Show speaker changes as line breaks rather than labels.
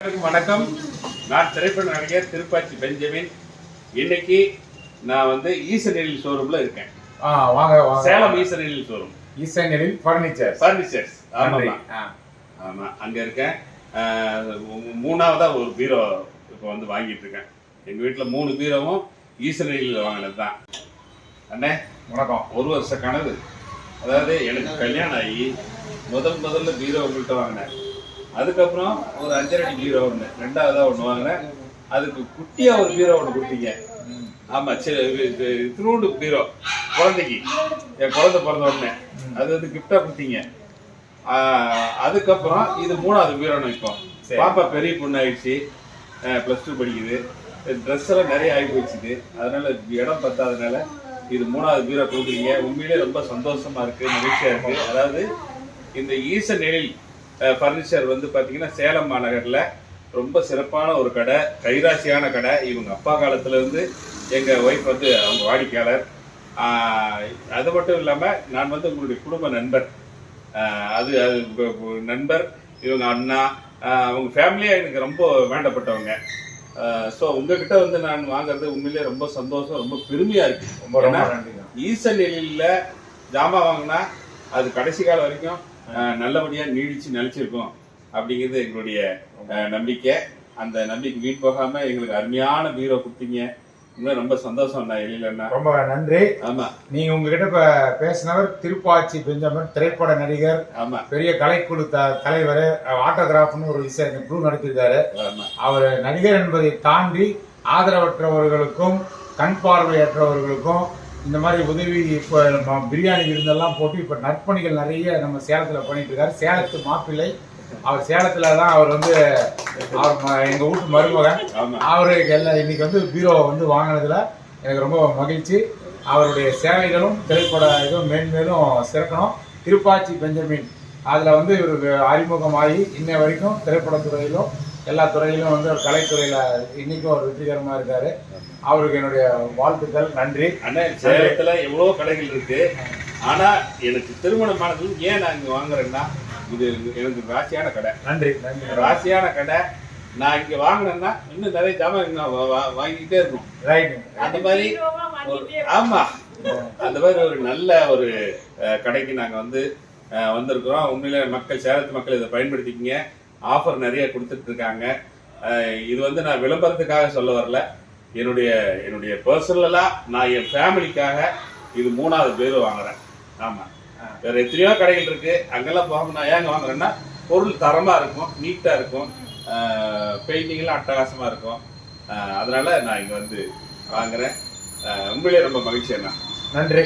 வணக்கம். நான் திரைப்பட நடிகர் திருப்பாச்சி பெஞ்சமின். இன்னைக்கு நான் வந்து ஈசனெழில் ஷோரூம்ல இருக்கேன்.
வாங்க வாங்க.
சேலம் ஈசனெழில் ஷோரூம்.
ஈசனெழில் ஃபர்னிச்சர்ஸ்.
ஆமா, அங்க இருக்கேன். மூணாவதா ஒரு பீரோ இப்போ வந்து வாங்கிட்டு இருக்கேன். எங்க வீட்டுல 3 பீரோவும் ஈசனெழில் வாங்கினது தான். அண்ணே
வணக்கம்.
1 வருஷ கனவு. அதாவது எனக்கு கல்யாணம் ஆகி முதல்ல பீரோ உங்கள்கிட்ட வாங்கினேன். அதுக்கப்புறம் ஒரு 5.5 அடி பீரோ ஒன்று, 2ஆவதா ஒன்று வாங்கினேன். அதுக்கு குட்டியா ஒரு பீரோ ஒன்று கொடுத்தீங்க. ஆமா, திருவுண்டு பீரோ குழந்தைக்கு, என் குழந்தை பிறந்த உடனே அது வந்து கிஃப்டா கொடுத்தீங்க. அதுக்கப்புறம் இது 3ஆவது பீரோன்னு இப்போ பாப்பா பெரிய பொண்ணு ஆயிடுச்சு, +2 படிக்குது. ட்ரெஸ் எல்லாம் நிறைய ஆகி போச்சுது. அதனால இடம் பத்தாதனால இது 3ஆவது பீரோ கொடுக்குறீங்க. உண்மையிலே ரொம்ப சந்தோஷமா இருக்கு, மகிழ்ச்சியா இருக்கு. அதாவது இந்த ஈசனெழில் ஃபர்னிச்சர் வந்து பார்த்தீங்கன்னா சேலம் மாநகரில் ரொம்ப சிறப்பான ஒரு கடை, கைராசியான கடை. இவங்க அப்பா காலத்துலேருந்து எங்கள் ஒய்ஃப் வந்து அவங்க வாடிக்கையாளர். அது மட்டும் இல்லாமல் நான் வந்து உங்களுடைய குடும்ப நண்பர். அது நண்பர், இவங்க அண்ணா, அவங்க ஃபேமிலியாக எனக்கு ரொம்ப வேண்டப்பட்டவங்க. ஸோ உங்ககிட்ட வந்து நான் வாங்குறது உண்மையிலே ரொம்ப சந்தோஷம், ரொம்ப பெருமையாக இருக்குது.
ரொம்ப
ஈசனெழில்ல ஜாமான் வாங்கினா அது கடைசி காலம் வரைக்கும் நல்லபடியா நீடிச்சு நிலைச்சிருக்கும் அப்படிங்கிறது எங்களுடைய நம்பிக்கை. அந்த நம்பிக்கை வீண் போகாம எங்களுக்கு அருமையான பீரோ கொடுத்தீங்க. இன்னும் ரொம்ப சந்தோஷம்.
ரொம்ப நன்றி.
ஆமா,
நீங்க உங்ககிட்ட பேசினவர் திருப்பாச்சி பெஞ்சமின், திரைப்பட நடிகர்.
ஆமா,
பெரிய கலைக்குழு தலைவர், ஆட்டோகிராஃப்னு ஒரு விஷயம் குழு நடத்திருக்காரு. அவர் நடிகர் என்பதை தாண்டி ஆதரவற்றவர்களுக்கும் கண் பார்வையற்றவர்களுக்கும் இந்த மாதிரி உதவி, இப்போ பிரியாணி விருந்தெல்லாம் போட்டு இப்போ நற்பணிகள் நிறைய நம்ம சேலத்தில் பண்ணிட்டு இருக்காரு. சேலத்து மாப்பிள்ளை அவர். சேலத்தில் தான் அவர் வந்து அவர் எங்கள் வீட்டு மருமகன். அவருக்கு எல்லாம் இன்னைக்கு வந்து பீரோ வந்து வாங்கினதுல எனக்கு ரொம்ப மகிழ்ச்சி. அவருடைய சேவைகளும் திரைப்பட இதுவும் மேன்மேலும் சிறக்கணும். திருப்பாச்சி பெஞ்சமின் அதில் வந்து இவருக்கு அறிமுகமாகி இன்ன வரைக்கும் திரைப்படத்துறையிலும் எல்லா துறையிலும் வந்து ஒரு கலைத்துறையில் இன்னைக்கும் ஒரு வெற்றிகரமாக இருக்காரு. அவருக்கு என்னுடைய வாழ்த்துக்கள், நன்றி.
அண்ணா, சேலத்துல எவ்வளவு கடைகள் இருக்கு. ஆனா எனக்கு திருமணமானது ஏன் நான் இங்க வாங்குறேன்னா, இது எனக்கு ராசியான கடை.
நன்றி.
ராசியான கடை. நான் இங்க வாங்கினேன்னா இன்னும் நிறைய ஜாமான் வாங்கிக்கிட்டே இருக்கும். அந்த மாதிரி ஆமா, அந்த மாதிரி ஒரு நல்ல ஒரு கடைக்கு நாங்க வந்து வந்திருக்கிறோம். உண்மையில மக்கள், சேலத்து மக்கள் இதை பயன்படுத்திக்கிங்க. ஆஃபர் நிறைய கொடுத்துட்டு இருக்காங்க. இது வந்து நான் விளம்பரத்துக்காக சொல்ல வரல. என்னுடைய பர்சனலா நான் என் ஃபேமிலிக்காக இது 3ஆவது பீரோ வாங்குறேன். ஆமா, வேற எத்தனையோ கடைகள் இருக்கு, அங்கெல்லாம் போகாம நான் ஏங்க வாங்குறேன்னா பொருள் தரமா இருக்கும், நீட்டா இருக்கும், பெயிண்டிங்லாம் அட்டகாசமா இருக்கும். அதனால நான் இங்க வந்து வாங்குறேன். உண்மையிலே ரொம்ப மகிழ்ச்சி அண்ணா.
நன்றி.